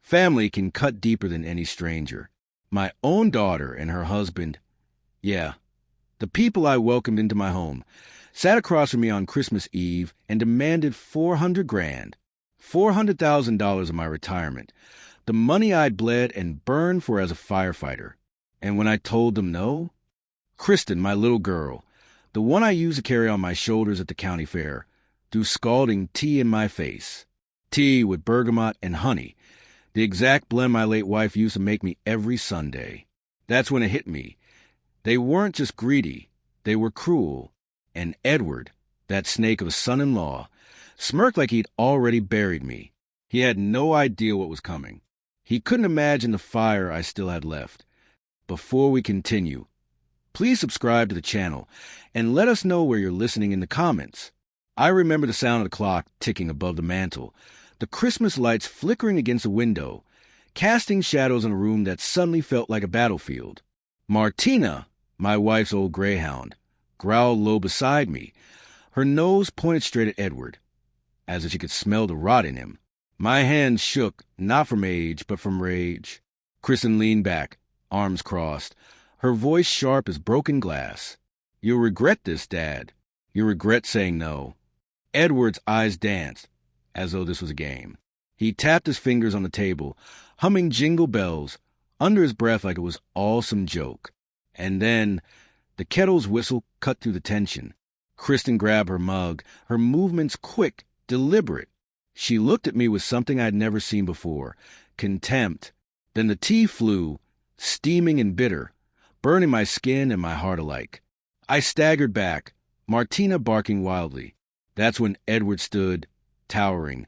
Family can cut deeper than any stranger. My own daughter and her husband, yeah, the people I welcomed into my home, sat across from me on Christmas Eve and demanded $400,000, $400,000 of my retirement, the money I'd bled and burned for as a firefighter. And when I told them no, Kristen, my little girl, the one I used to carry on my shoulders at the county fair, threw scalding tea in my face. Tea with bergamot and honey, the exact blend my late wife used to make me every Sunday. That's when it hit me. They weren't just greedy, they were cruel. And Edward, that snake of a son-in-law, smirked like he'd already buried me. He had no idea what was coming. He couldn't imagine the fire I still had left. Before we continue, please subscribe to the channel and let us know where you're listening in the comments. I remember the sound of the clock ticking above the mantel, the Christmas lights flickering against the window, casting shadows in a room that suddenly felt like a battlefield. Martina, my wife's old greyhound, growled low beside me, her nose pointed straight at Edward, as if she could smell the rot in him. My hands shook, not from age, but from rage. Kristen leaned back, arms crossed, her voice sharp as broken glass. "You'll regret this, Dad. You'll regret saying no." Edward's eyes danced, as though this was a game. He tapped his fingers on the table, humming jingle bells, under his breath like it was all some joke. And then the kettle's whistle cut through the tension. Kristen grabbed her mug, her movements quick, deliberate. She looked at me with something I'd never seen before, contempt. Then the tea flew, steaming and bitter, burning my skin and my heart alike. I staggered back, Martina barking wildly. That's when Edward stood, towering,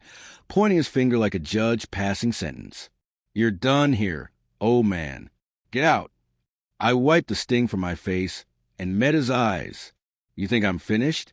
pointing his finger like a judge passing sentence. "You're done here, old man. Get out." I wiped the sting from my face and met his eyes. "You think I'm finished?"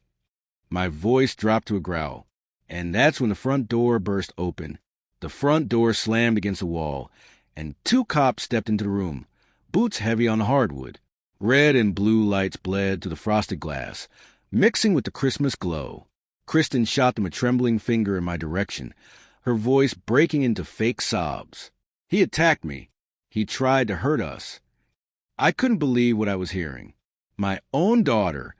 My voice dropped to a growl. And that's when the front door burst open. The front door slammed against the wall, and 2 cops stepped into the room, boots heavy on the hardwood. Red and blue lights bled through the frosted glass, mixing with the Christmas glow. Kristen shot them a trembling finger in my direction, her voice breaking into fake sobs. He attacked me. He tried to hurt us. I couldn't believe what I was hearing. My own daughter,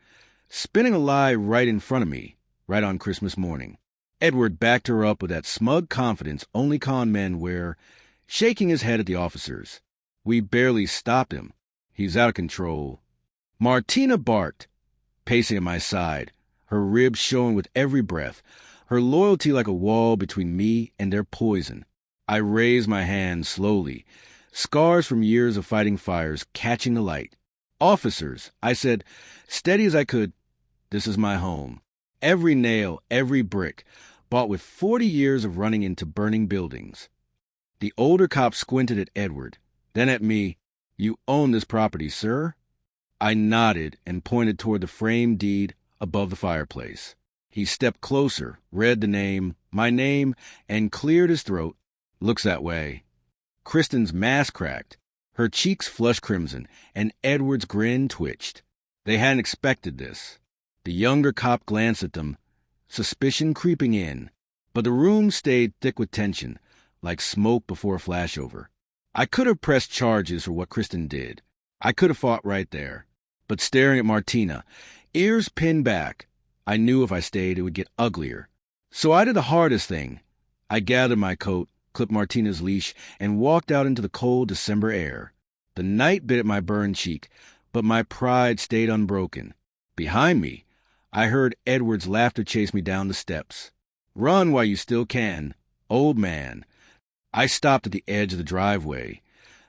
spinning a lie right in front of me, right on Christmas morning. Edward backed her up with that smug confidence only con men wear, shaking his head at the officers. We barely stopped him. He's out of control. Martina barked, pacing at my side, her ribs showing with every breath, her loyalty like a wall between me and their poison. I raised my hand slowly, scars from years of fighting fires catching the light. "Officers," I said, steady as I could, "this is my home. Every nail, every brick, bought with 40 years of running into burning buildings." The older cop squinted at Edward, then at me. "You own this property, sir?" I nodded and pointed toward the framed deed above the fireplace. He stepped closer, read the name, my name, and cleared his throat. "Looks that way." Kristen's mask cracked, her cheeks flushed crimson, and Edward's grin twitched. They hadn't expected this. The younger cop glanced at them, suspicion creeping in, but the room stayed thick with tension, like smoke before a flashover. I could have pressed charges for what Kristen did. I could have fought right there. But staring at Martina, ears pinned back, I knew if I stayed it would get uglier. So I did the hardest thing. I gathered my coat, clipped Martina's leash, and walked out into the cold December air. The night bit at my burned cheek, but my pride stayed unbroken. Behind me, I heard Edward's laughter chase me down the steps. "Run while you still can, old man." I stopped at the edge of the driveway,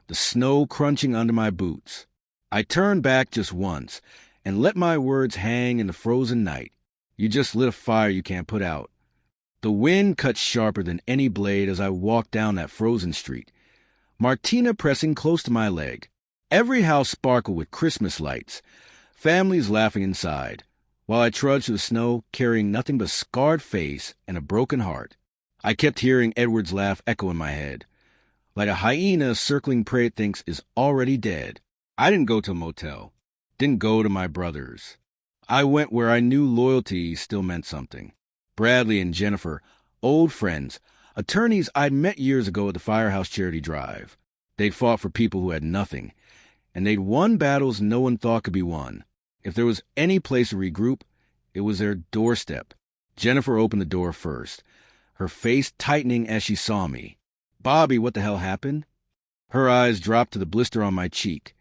the snow crunching under my boots. I turned back just once and let my words hang in the frozen night. You just lit a fire you can't put out. The wind cut sharper than any blade as I walked down that frozen street, Martina pressing close to my leg. Every house sparkled with Christmas lights, families laughing inside, while I trudged through the snow carrying nothing but a scarred face and a broken heart. I kept hearing Edward's laugh echo in my head, like a hyena circling prey it thinks is already dead. I didn't go to a motel, didn't go to my brother's. I went where I knew loyalty still meant something. Bradley and Jennifer, old friends, Attorneys I'd met years ago at the Firehouse Charity Drive. They'd fought for people who had nothing, and they'd won battles no one thought could be won. If there was any place to regroup, it was their doorstep. Jennifer opened the door first, her face tightening as she saw me. "Bobby, what the hell happened?" Her eyes dropped to the blister on my cheek,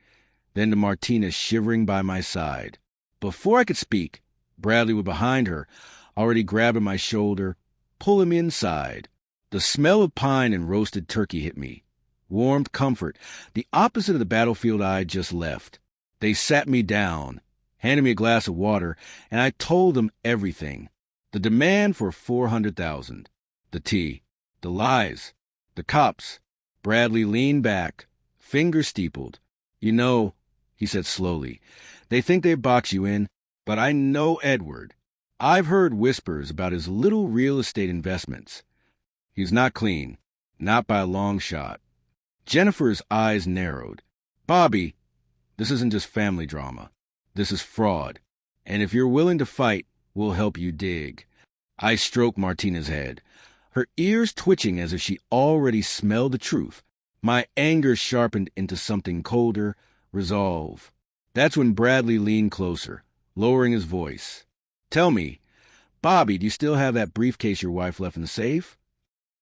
then to Martina shivering by my side. Before I could speak, Bradley was behind her, already grabbing my shoulder, pulling me inside. The smell of pine and roasted turkey hit me. Warmth, comfort, the opposite of the battlefield I had just left. They sat me down, handed me a glass of water, and I told them everything. The demand for $400,000, the tea, the lies, the cops. Bradley leaned back, fingers steepled. "You know," he said slowly, "they think they box you in, but I know Edward. I've heard whispers about his little real estate investments. He's not clean, not by a long shot." Jennifer's eyes narrowed. "Bobby, this isn't just family drama. This is fraud. And if you're willing to fight, we'll help you dig." I stroked Martina's head, her ears twitching as if she already smelled the truth. My anger sharpened into something colder, resolve. That's when Bradley leaned closer, lowering his voice. "Tell me, Bobby, do you still have that briefcase your wife left in the safe?"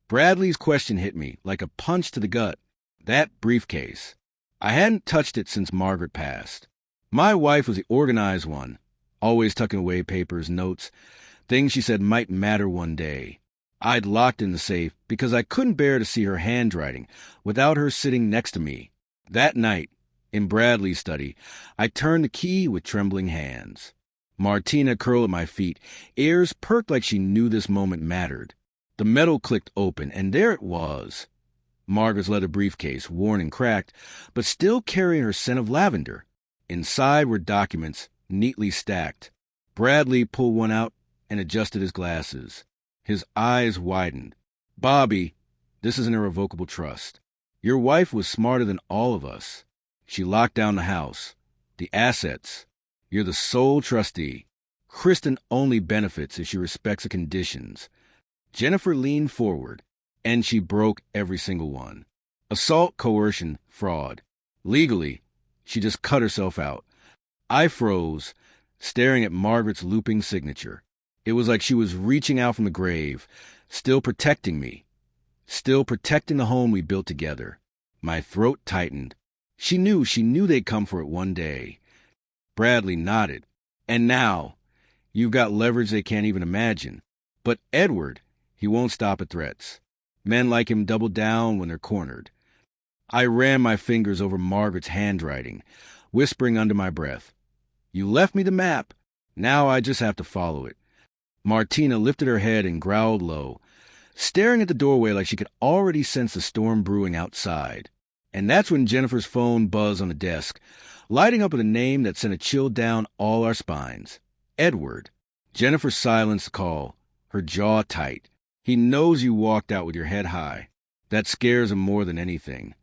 Bradley's question hit me like a punch to the gut. That briefcase. I hadn't touched it since Margaret passed. My wife was the organized one, always tucking away papers, notes, things she said might matter one day. I'd locked in the safe because I couldn't bear to see her handwriting without her sitting next to me. That night, in Bradley's study, I turned the key with trembling hands. Martina curled at my feet, ears perked like she knew this moment mattered. The metal clicked open, and there it was. Margaret's leather briefcase, worn and cracked, but still carrying her scent of lavender. Inside were documents, neatly stacked. Bradley pulled one out and adjusted his glasses. His eyes widened. "Bobby, this is an irrevocable trust. Your wife was smarter than all of us. She locked down the house, the assets. You're the sole trustee. Kristen only benefits if she respects the conditions." Jennifer leaned forward, and she broke every single one. Assault, coercion, fraud. Legally, she just cut herself out. I froze, staring at Margaret's looping signature. It was like she was reaching out from the grave, still protecting me, still protecting the home we built together. My throat tightened. She knew they'd come for it one day. Bradley nodded. "And now, you've got leverage they can't even imagine. But Edward, he won't stop at threats. Men like him double down when they're cornered." I ran my fingers over Margaret's handwriting, whispering under my breath, "You left me the map. Now I just have to follow it." Martina lifted her head and growled low, staring at the doorway like she could already sense the storm brewing outside. And that's when Jennifer's phone buzzed on the desk, lighting up with a name that sent a chill down all our spines. Edward. Jennifer silenced the call, her jaw tight. "He knows you walked out with your head high. That scares him more than anything."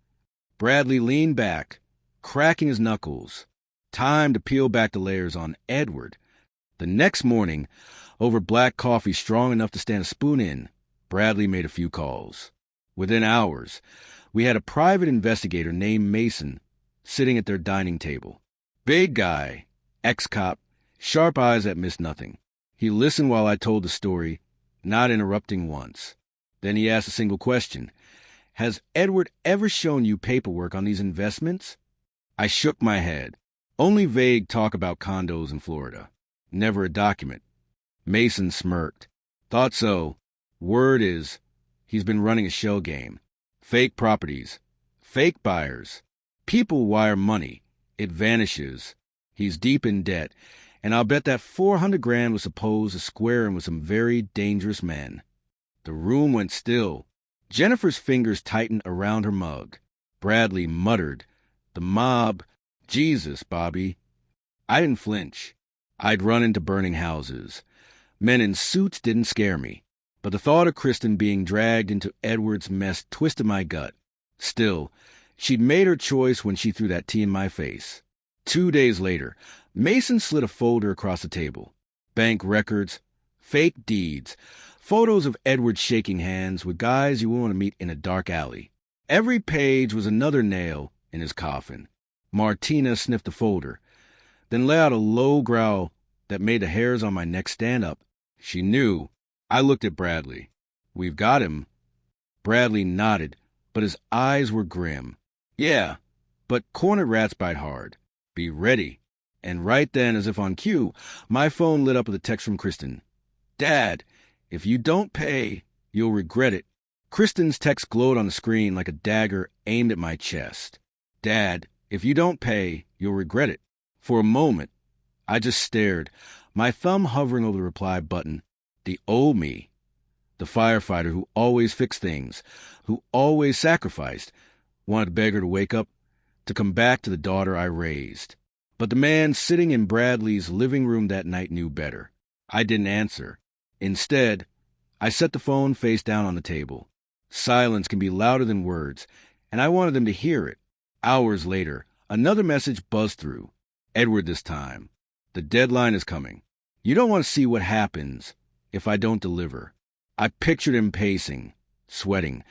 Bradley leaned back, cracking his knuckles. Time to peel back the layers on Edward. The next morning, over black coffee strong enough to stand a spoon in, Bradley made a few calls. Within hours, we had a private investigator named Mason sitting at their dining table. Big guy, ex-cop, sharp eyes that missed nothing. He listened while I told the story, not interrupting once. Then he asked a single question. "Has Edward ever shown you paperwork on these investments?" I shook my head. Only vague talk about condos in Florida. Never a document. Mason smirked. "Thought so. Word is, he's been running a shell game. Fake properties. Fake buyers. People wire money. It vanishes. He's deep in debt, and I'll bet that $400,000 was supposed to square him with some very dangerous men." The room went still. Jennifer's fingers tightened around her mug. Bradley muttered, "The mob. Jesus, Bobby." I didn't flinch. I'd run into burning houses. Men in suits didn't scare me. But the thought of Kristen being dragged into Edward's mess twisted my gut. Still, she'd made her choice when she threw that tea in my face. 2 days later, Mason slid a folder across the table. Bank records, fake deeds, Photos of Edward shaking hands with guys you want to meet in a dark alley. Every page was another nail in his coffin. Martina sniffed the folder, then let out a low growl that made the hairs on my neck stand up. She knew. I looked at Bradley. "We've got him." Bradley nodded, but his eyes were grim. "Yeah, but cornered rats bite hard. Be ready." And right then, as if on cue, my phone lit up with a text from Kristen. "Dad, if you don't pay, you'll regret it." Kristen's text glowed on the screen like a dagger aimed at my chest. "Dad, if you don't pay, you'll regret it." For a moment, I just stared, my thumb hovering over the reply button. The old me, the firefighter who always fixed things, who always sacrificed, wanted to beg her to wake up, to come back to the daughter I raised. But the man sitting in Bradley's living room that night knew better. I didn't answer. Instead, I set the phone face down on the table. Silence can be louder than words, and I wanted them to hear it. Hours later, another message buzzed through. Edward this time. "The deadline is coming. You don't want to see what happens if I don't deliver." I pictured him pacing, sweating,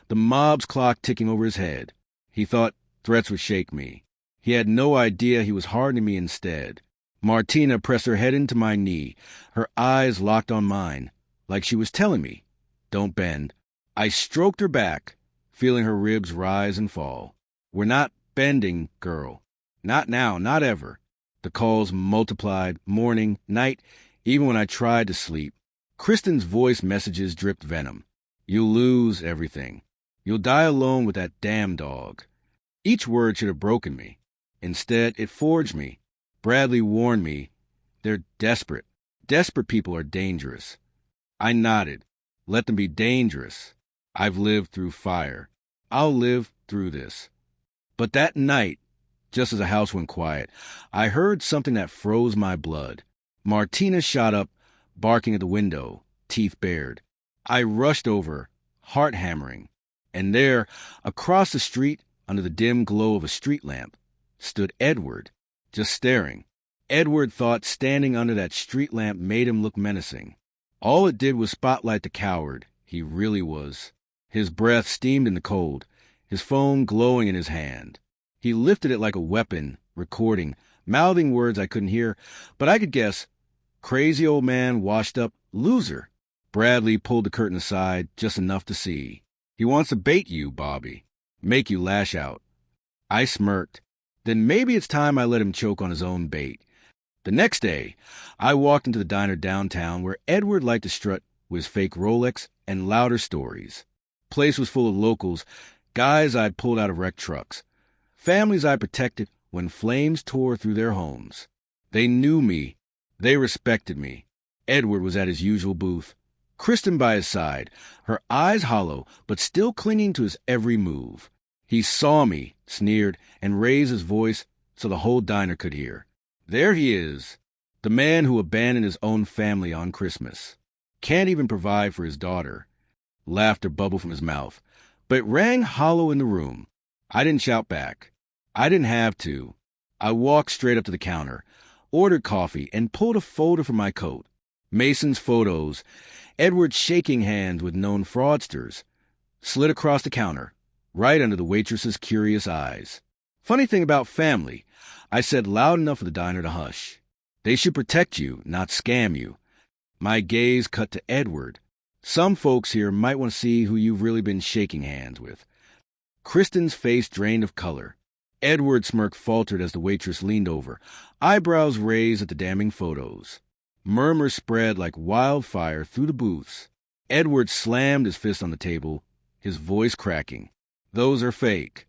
the mob's clock ticking over his head. He thought threats would shake me. He had no idea he was hardening me instead. Martina pressed her head into my knee, her eyes locked on mine, like she was telling me, "Don't bend." I stroked her back, feeling her ribs rise and fall. "We're not bending, girl. Not now, not ever." The calls multiplied, morning, night, even when I tried to sleep. Kristen's voice messages dripped venom. "You'll lose everything. You'll die alone with that damn dog." Each word should have broken me. Instead, it forged me. Bradley warned me. They're desperate. Desperate people are dangerous. I nodded. Let them be dangerous. I've lived through fire. I'll live through this. But that night, just as the house went quiet, I heard something that froze my blood. Martina shot up, barking at the window, teeth bared. I rushed over, heart hammering. And there, across the street, under the dim glow of a street lamp, stood Edward, just staring. Edward thought standing under that street lamp made him look menacing. All it did was spotlight the coward he really was. His breath steamed in the cold, his phone glowing in his hand. He lifted it like a weapon, recording, mouthing words I couldn't hear, but I could guess. Crazy old man, washed up, loser. Bradley pulled the curtain aside just enough to see. "He wants to bait you, Bobby. Make you lash out." I smirked. Then maybe it's time I let him choke on his own bait. The next day, I walked into the diner downtown where Edward liked to strut with his fake Rolex and louder stories. Place was full of locals, guys I'd pulled out of wrecked trucks, families I protected when flames tore through their homes. They knew me. They respected me. Edward was at his usual booth, Kristen by his side, her eyes hollow but still clinging to his every move. He saw me, sneered, and raised his voice so the whole diner could hear. "There he is, the man who abandoned his own family on Christmas. Can't even provide for his daughter." Laughter bubbled from his mouth, but it rang hollow in the room. I didn't shout back. I didn't have to. I walked straight up to the counter, ordered coffee, and pulled a folder from my coat. Mason's photos, Edward shaking hands with known fraudsters, slid across the counter, right under the waitress's curious eyes. "Funny thing about family," I said loud enough for the diner to hush. "They should protect you, not scam you." My gaze cut to Edward. "Some folks here might want to see who you've really been shaking hands with." Kristen's face drained of color. Edward's smirk faltered as the waitress leaned over, eyebrows raised at the damning photos. Murmurs spread like wildfire through the booths. Edward slammed his fist on the table, his voice cracking. "Those are fake."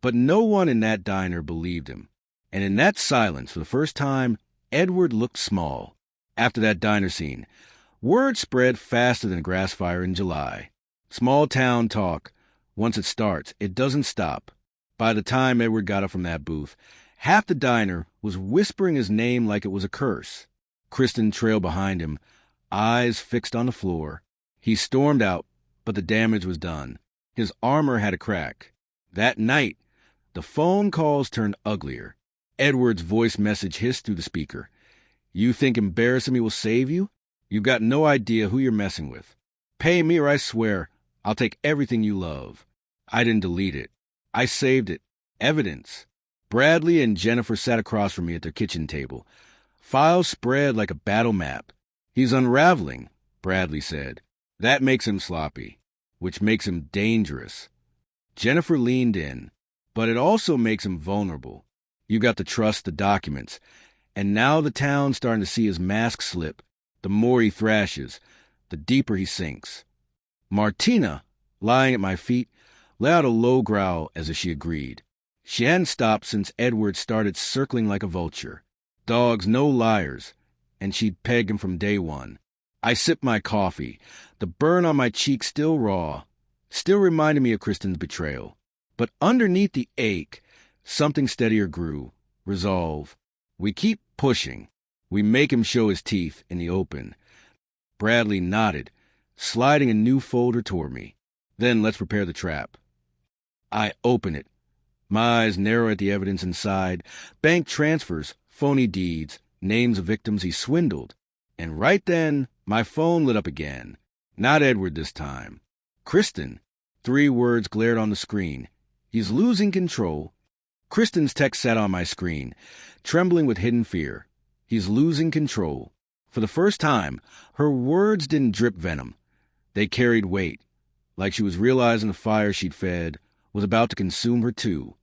But no one in that diner believed him. And in that silence, for the first time, Edward looked small. After that diner scene, word spread faster than a grass fire in July. Small town talk. Once it starts, it doesn't stop. By the time Edward got up from that booth, half the diner was whispering his name like it was a curse. Kristen trailed behind him, eyes fixed on the floor. He stormed out, but the damage was done. His armor had a crack. That night, the phone calls turned uglier. Edward's voice message hissed through the speaker. "You think embarrassing me will save you? You've got no idea who you're messing with. Pay me or I swear I'll take everything you love. I didn't delete it. I saved it. Evidence. Bradley and Jennifer sat across from me at their kitchen table. Files spread like a battle map. He's unraveling, Bradley said. That makes him sloppy, which makes him dangerous. Jennifer leaned in, but it also makes him vulnerable. You got to trust the documents. And now the town's starting to see his mask slip. The more he thrashes, the deeper he sinks. Martina, lying at my feet, let out a low growl as if she agreed. She hadn't stopped since Edward started circling like a vulture. Dogs no liars, and she'd pegged him from day one. I sipped my coffee, the burn on my cheek still raw, still reminded me of Kristen's betrayal. But underneath the ache, something steadier grew. Resolve. We keep pushing. We make him show his teeth in the open. Bradley nodded, sliding a new folder toward me. Then let's prepare the trap. I open it. My eyes narrow at the evidence inside. Bank transfers, phony deeds, names of victims he swindled. And right then, my phone lit up again. Not Edward this time. Kristen. 3 words glared on the screen. He's losing control. Kristen's text sat on my screen, trembling with hidden fear. He's losing control. For the first time, her words didn't drip venom. They carried weight, like she was realizing the fire she'd fed was about to consume her too.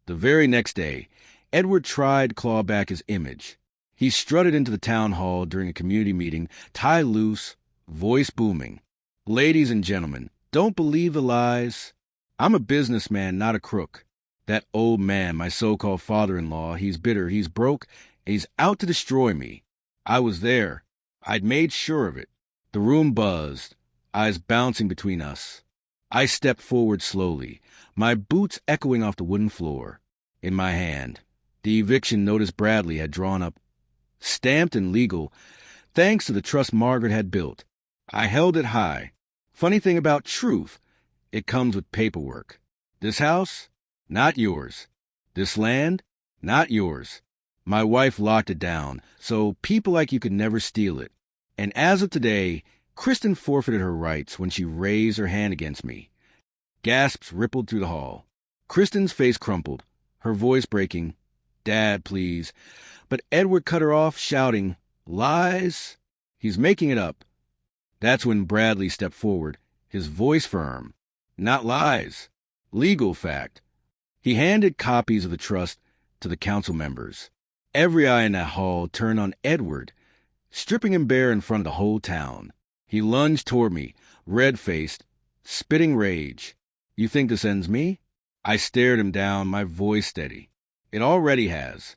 The very next day, Edward tried to claw back his image. He strutted into the town hall during a community meeting, tie loose, voice booming. Ladies and gentlemen, don't believe the lies. I'm a businessman, not a crook. That old man, my so-called father-in-law, he's bitter, he's broke, and he's out to destroy me. I was there. I'd made sure of it. The room buzzed, eyes bouncing between us. I stepped forward slowly, my boots echoing off the wooden floor. In my hand, the eviction notice Bradley had drawn up, stamped and legal, thanks to the trust Margaret had built. I held it high. Funny thing about truth, it comes with paperwork. This house? Not yours. This land? Not yours. My wife locked it down, so people like you could never steal it. And as of today, Kristen forfeited her rights when she raised her hand against me. Gasps rippled through the hall. Kristen's face crumpled, her voice breaking. Dad, please. But Edward cut her off, shouting, Lies? He's making it up. That's when Bradley stepped forward, his voice firm. Not lies. Legal fact. He handed copies of the trust to the council members. Every eye in that hall turned on Edward, stripping him bare in front of the whole town. He lunged toward me, red-faced, spitting rage. You think this ends me? I stared him down, my voice steady. It already has.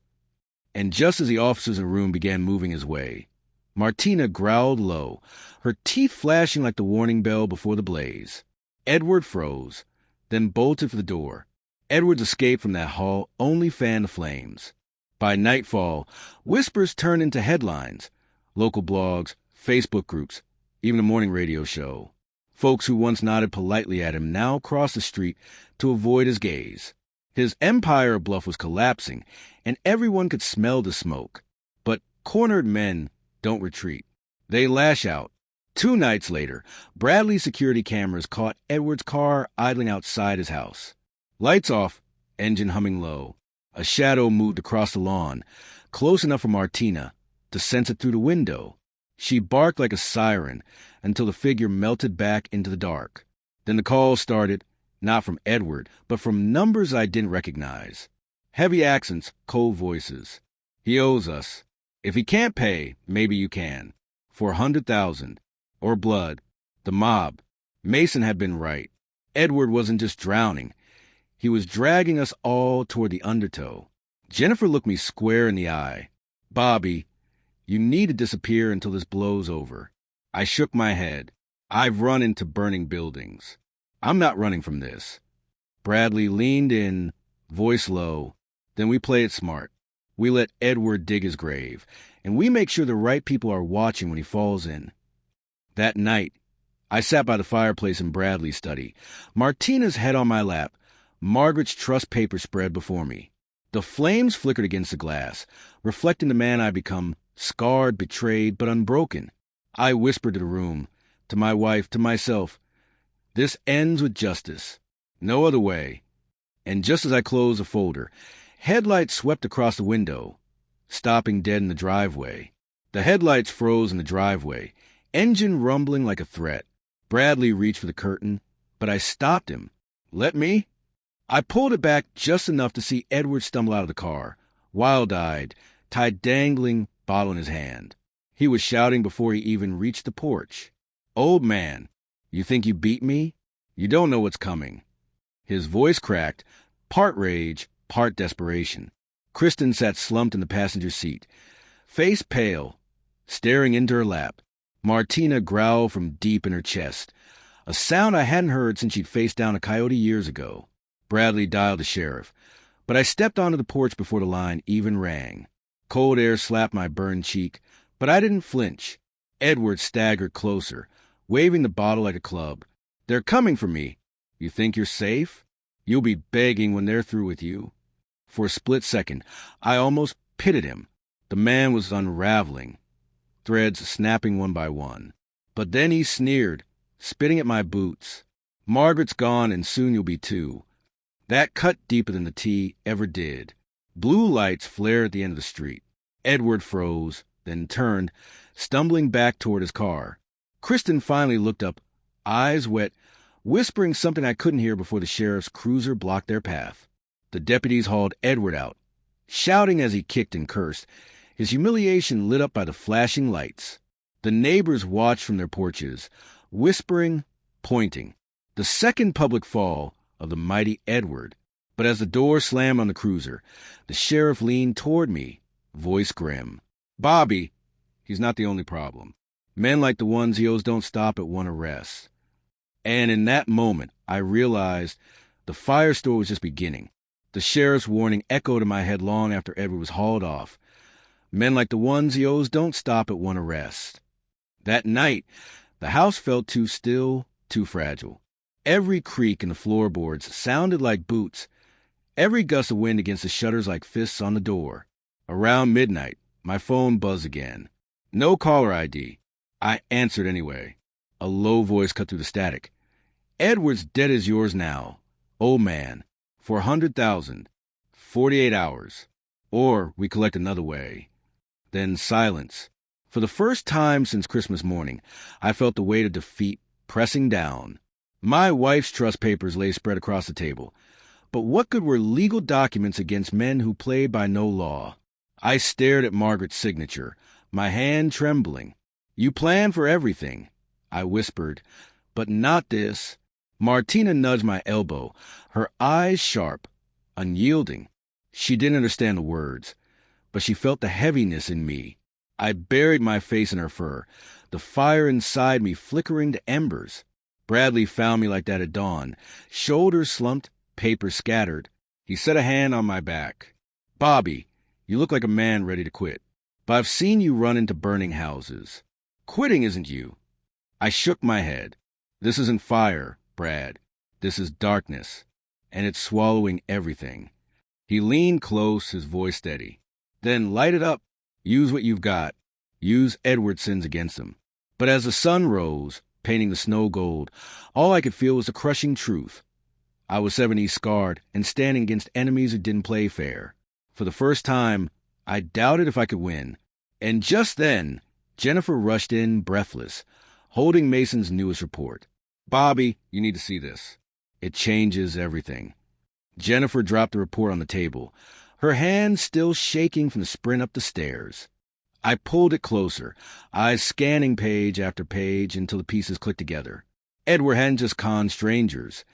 And just as the officers in the room began moving his way, Martina growled low, her teeth flashing like the warning bell before the blaze. Edward froze, then bolted for the door. Edward's escape from that hall only fanned the flames. By nightfall, whispers turned into headlines. Local blogs, Facebook groups, even a morning radio show. Folks who once nodded politely at him now crossed the street to avoid his gaze. His empire of bluff was collapsing, and everyone could smell the smoke. But cornered men don't retreat. They lash out. 2 nights later, Bradley's security cameras caught Edward's car idling outside his house. Lights off, engine humming low. A shadow moved across the lawn, close enough for Martina to sense it through the window. She barked like a siren until the figure melted back into the dark. Then the call started, not from Edward, but from numbers I didn't recognize. Heavy accents, cold voices. He owes us. If he can't pay, maybe you can. For 100,000. Or blood. The mob. Mason had been right. Edward wasn't just drowning. He was dragging us all toward the undertow. Jennifer looked me square in the eye. Bobby, you need to disappear until this blows over. I shook my head. I've run into burning buildings. I'm not running from this. Bradley leaned in, voice low. Then we play it smart. We let Edward dig his grave, and we make sure the right people are watching when he falls in. That night, I sat by the fireplace in Bradley's study, Martina's head on my lap, Margaret's trust paper spread before me. The flames flickered against the glass, reflecting the man I become, scarred, betrayed, but unbroken. I whispered to the room, to my wife, to myself, "This ends with justice. No other way." And just as I closed the folder, headlights swept across the window, stopping dead in the driveway. The headlights froze in the driveway, engine rumbling like a threat. Bradley reached for the curtain, but I stopped him. "Let me?" I pulled it back just enough to see Edward stumble out of the car, wild-eyed, tied dangling bottle in his hand. He was shouting before he even reached the porch. "Old man, you think you beat me? You don't know what's coming." His voice cracked, part rage, part desperation. Kristen sat slumped in the passenger seat, face pale, staring into her lap. Martina growled from deep in her chest, a sound I hadn't heard since she'd faced down a coyote years ago. Bradley dialed the sheriff, but I stepped onto the porch before the line even rang. Cold air slapped my burned cheek, but I didn't flinch. Edward staggered closer, waving the bottle like a club. "They're coming for me. You think you're safe? You'll be begging when they're through with you." For a split second, I almost pitted him. The man was unraveling, threads snapping one by one. But then he sneered, spitting at my boots. "Margaret's gone, and soon you'll be too." That cut deeper than the tea ever did. Blue lights flared at the end of the street. Edward froze, then turned, stumbling back toward his car. Kristen finally looked up, eyes wet, whispering something I couldn't hear before the sheriff's cruiser blocked their path. The deputies hauled Edward out, shouting as he kicked and cursed, his humiliation lit up by the flashing lights. The neighbors watched from their porches, whispering, pointing. The second public fall of the mighty Edward. But as the door slammed on the cruiser, the sheriff leaned toward me, voice grim. "Bobby, he's not the only problem. Men like the ones he owes don't stop at one arrest." And in that moment, I realized the firestorm was just beginning. The sheriff's warning echoed in my head long after Edward was hauled off. Men like the ones he owes don't stop at one arrest. That night, the house felt too still, too fragile. Every creak in the floorboards sounded like boots, every gust of wind against the shutters like fists on the door. Around midnight, my phone buzzed again. No caller ID. I answered anyway. A low voice cut through the static. "Edward's dead as yours now. Old man. For 100,000. 48 hours. Or we collect another way." Then silence. For the first time since Christmas morning, I felt the weight of defeat pressing down. My wife's trust papers lay spread across the table. But what good were legal documents against men who play by no law? I stared at Margaret's signature, my hand trembling. "You plan for everything," I whispered, "but not this." Martina nudged my elbow, her eyes sharp, unyielding. She didn't understand the words, but she felt the heaviness in me. I buried my face in her fur, the fire inside me flickering to embers. Bradley found me like that at dawn, shoulders slumped, paper scattered. He set a hand on my back. "Bobby, you look like a man ready to quit. But I've seen you run into burning houses. Quitting isn't you." I shook my head. "This isn't fire, Brad. This is darkness, and it's swallowing everything." He leaned close, his voice steady. "Then light it up. Use what you've got. Use Edward's sins against him." But as the sun rose, painting the snow gold, all I could feel was the crushing truth. I was 70 scarred and standing against enemies who didn't play fair. For the first time, I doubted if I could win. And just then, Jennifer rushed in, breathless, holding Mason's newest report. "Bobby, you need to see this. It changes everything." Jennifer dropped the report on the table, her hand still shaking from the sprint up the stairs. I pulled it closer, eyes scanning page after page until the pieces clicked together. Edward hadn't just conned strangers.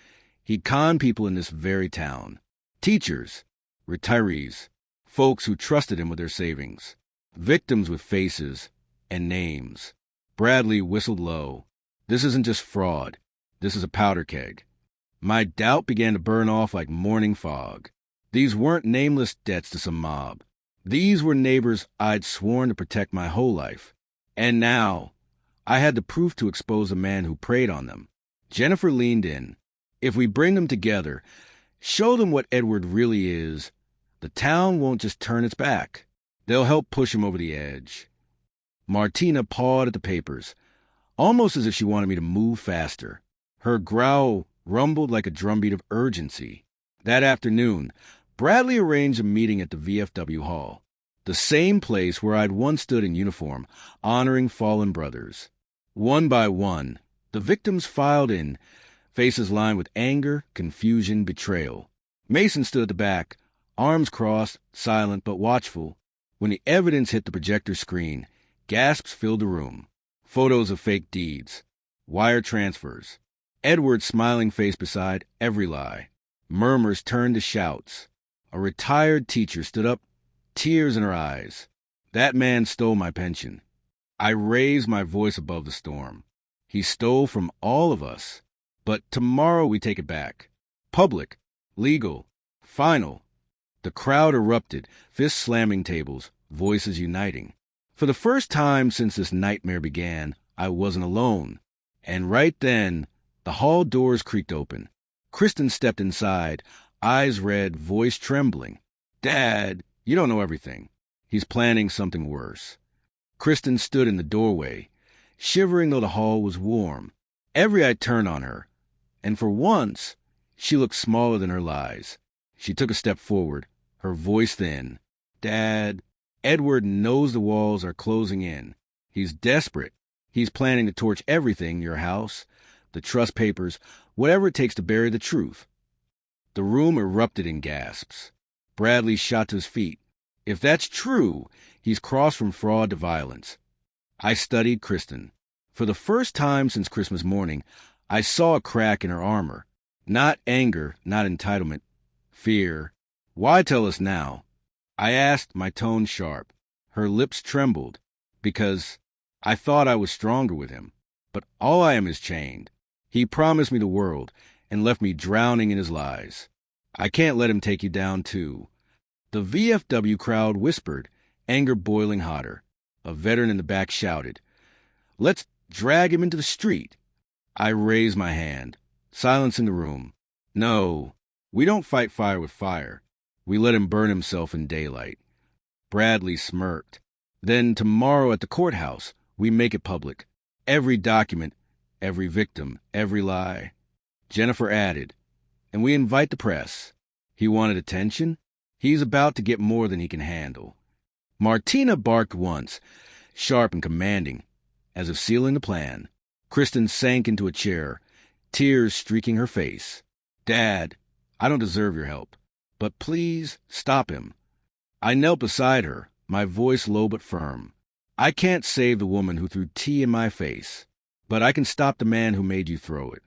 He'd conned people in this very town. Teachers, retirees, folks who trusted him with their savings, victims with faces and names. Bradley whistled low. "This isn't just fraud. This is a powder keg." My doubt began to burn off like morning fog. These weren't nameless debts to some mob. These were neighbors I'd sworn to protect my whole life. And now, I had the proof to expose a man who preyed on them. Jennifer leaned in. "If we bring them together, show them what Edward really is, the town won't just turn its back. They'll help push him over the edge." Martina pawed at the papers, almost as if she wanted me to move faster. Her growl rumbled like a drumbeat of urgency. That afternoon, Bradley arranged a meeting at the VFW hall, the same place where I'd once stood in uniform, honoring fallen brothers. One by one, the victims filed in, faces lined with anger, confusion, betrayal. Mason stood at the back, arms crossed, silent but watchful. When the evidence hit the projector screen, gasps filled the room. Photos of fake deeds, wire transfers, Edward's smiling face beside every lie. Murmurs turned to shouts. A retired teacher stood up, tears in her eyes. That man stole my pension. I raised my voice above the storm. He stole from all of us. But tomorrow we take it back. Public, legal, final. The crowd erupted, fists slamming tables, voices uniting. For the first time since this nightmare began, I wasn't alone. And right then, the hall doors creaked open. Kristen stepped inside, eyes red, voice trembling. "Dad, you don't know everything. He's planning something worse." Kristen stood in the doorway, shivering though the hall was warm. Every eye turned on her, and for once, she looked smaller than her lies. She took a step forward, her voice thin. "Dad, Edward knows the walls are closing in. He's desperate. He's planning to torch everything, your house, the trust papers, whatever it takes to bury the truth." The room erupted in gasps. Bradley shot to his feet. If that's true, he's crossed from fraud to violence. I studied Kristen. For the first time since Christmas morning, I saw a crack in her armor. Not anger, not entitlement. Fear. "Why tell us now?" I asked, my tone sharp. Her lips trembled, because I thought I was stronger with him. But all I am is chained. He promised me the world and left me drowning in his lies. I can't let him take you down, too. The VFW crowd whispered, anger boiling hotter. A veteran in the back shouted, "Let's drag him into the street." I raised my hand, silencing the room. "No, we don't fight fire with fire. We let him burn himself in daylight." Bradley smirked. "Then tomorrow at the courthouse, we make it public. Every document, every victim, every lie." Jennifer added, "And we invite the press." He wanted attention. He's about to get more than he can handle. Martina barked once, sharp and commanding, as if sealing the plan. Kristen sank into a chair, tears streaking her face. "Dad, I don't deserve your help, but please stop him." I knelt beside her, my voice low but firm. "I can't save the woman who threw tea in my face, but I can stop the man who made you throw it."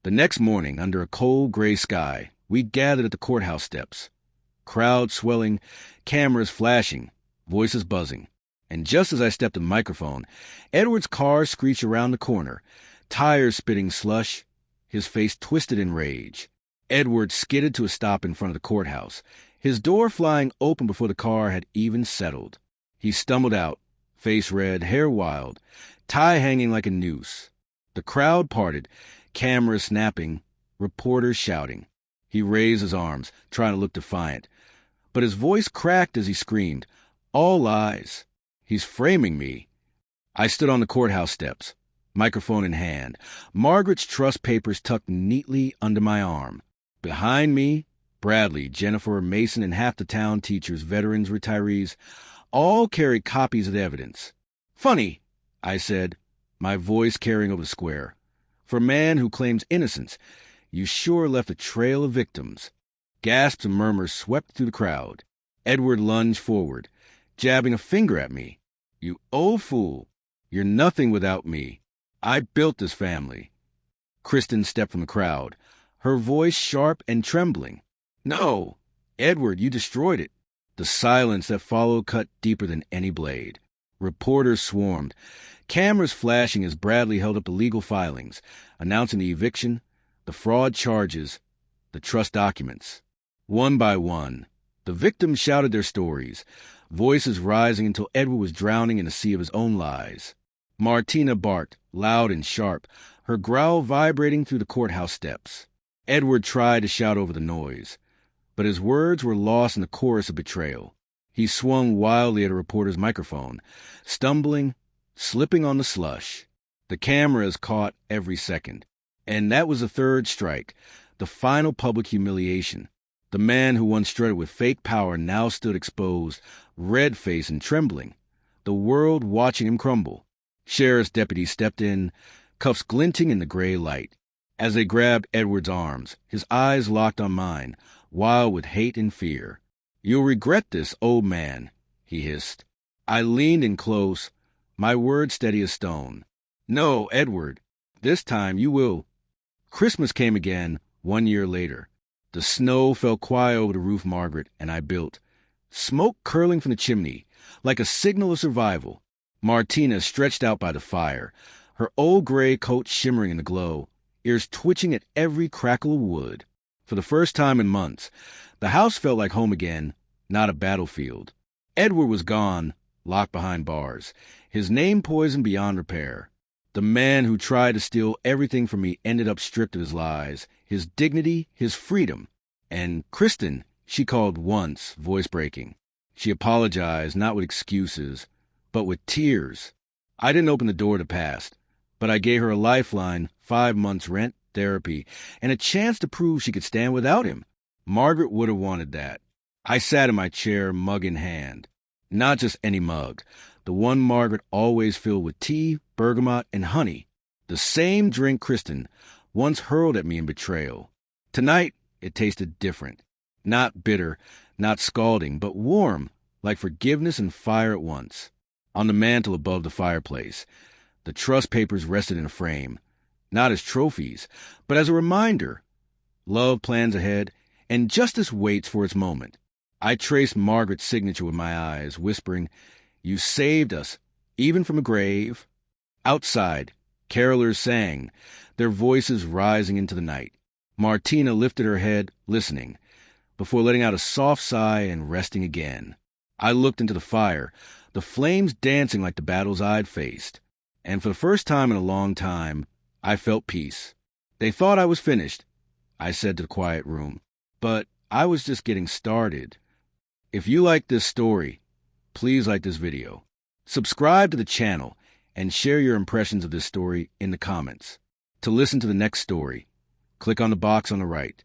The next morning, under a cold gray sky, we gathered at the courthouse steps. Crowd swelling, cameras flashing, voices buzzing. And just as I stepped to the microphone, Edward's car screeched around the corner, tires spitting slush, his face twisted in rage. Edward skidded to a stop in front of the courthouse, his door flying open before the car had even settled. He stumbled out, face red, hair wild, tie hanging like a noose. The crowd parted, cameras snapping, reporters shouting. He raised his arms, trying to look defiant, but his voice cracked as he screamed, "All lies. He's framing me." I stood on the courthouse steps, microphone in hand, Margaret's trust papers tucked neatly under my arm. Behind me, Bradley, Jennifer, Mason, and half the town, teachers, veterans, retirees, all carried copies of the evidence. "Funny," I said, my voice carrying over the square. "For a man who claims innocence, you sure left a trail of victims." Gasps and murmurs swept through the crowd. Edward lunged forward, jabbing a finger at me. "You old fool. You're nothing without me. I built this family." Kristen stepped from the crowd, her voice sharp and trembling. "No, Edward, you destroyed it." The silence that followed cut deeper than any blade. Reporters swarmed, cameras flashing as Bradley held up the legal filings, announcing the eviction, the fraud charges, the trust documents. One by one, the victims shouted their stories, voices rising until Edward was drowning in a sea of his own lies. Martina barked, loud and sharp, her growl vibrating through the courthouse steps. Edward tried to shout over the noise, but his words were lost in the chorus of betrayal. He swung wildly at a reporter's microphone, stumbling, slipping on the slush. The cameras caught every second. And that was the third strike, the final public humiliation. The man who once strutted with fake power now stood exposed, red-faced and trembling, the world watching him crumble. Sheriff's deputies stepped in, cuffs glinting in the gray light. As they grabbed Edward's arms, his eyes locked on mine, wild with hate and fear. "You'll regret this, old man," he hissed. I leaned in close, my words steady as stone. "No, Edward, this time you will." Christmas came again 1 year later. The snow fell quiet over the roof Margaret and I built, smoke curling from the chimney, like a signal of survival. Martina stretched out by the fire, her old gray coat shimmering in the glow, ears twitching at every crackle of wood. For the first time in months, the house felt like home again, not a battlefield. Edward was gone, locked behind bars, his name poisoned beyond repair. The man who tried to steal everything from me ended up stripped of his lies, his dignity, his freedom. And Kristen, she called once, voice breaking. She apologized, not with excuses, but with tears. I didn't open the door to past, but I gave her a lifeline, 5 months' rent, therapy, and a chance to prove she could stand without him. Margaret would have wanted that. I sat in my chair, mug in hand. Not just any mug, the one Margaret always filled with tea, bergamot, and honey. The same drink Kristen once hurled at me in betrayal. Tonight, it tasted different. Not bitter, not scalding, but warm, like forgiveness and fire at once. On the mantel above the fireplace, the trust papers rested in a frame, not as trophies, but as a reminder. Love plans ahead, and justice waits for its moment. I traced Margaret's signature with my eyes, whispering, "You saved us, even from a grave." Outside, carolers sang, their voices rising into the night. Martina lifted her head, listening, before letting out a soft sigh and resting again. I looked into the fire, the flames dancing like the battles I'd faced. And for the first time in a long time, I felt peace. They thought I was finished, I said to the quiet room. But I was just getting started. If you like this story, please like this video. Subscribe to the channel and share your impressions of this story in the comments. To listen to the next story, click on the box on the right.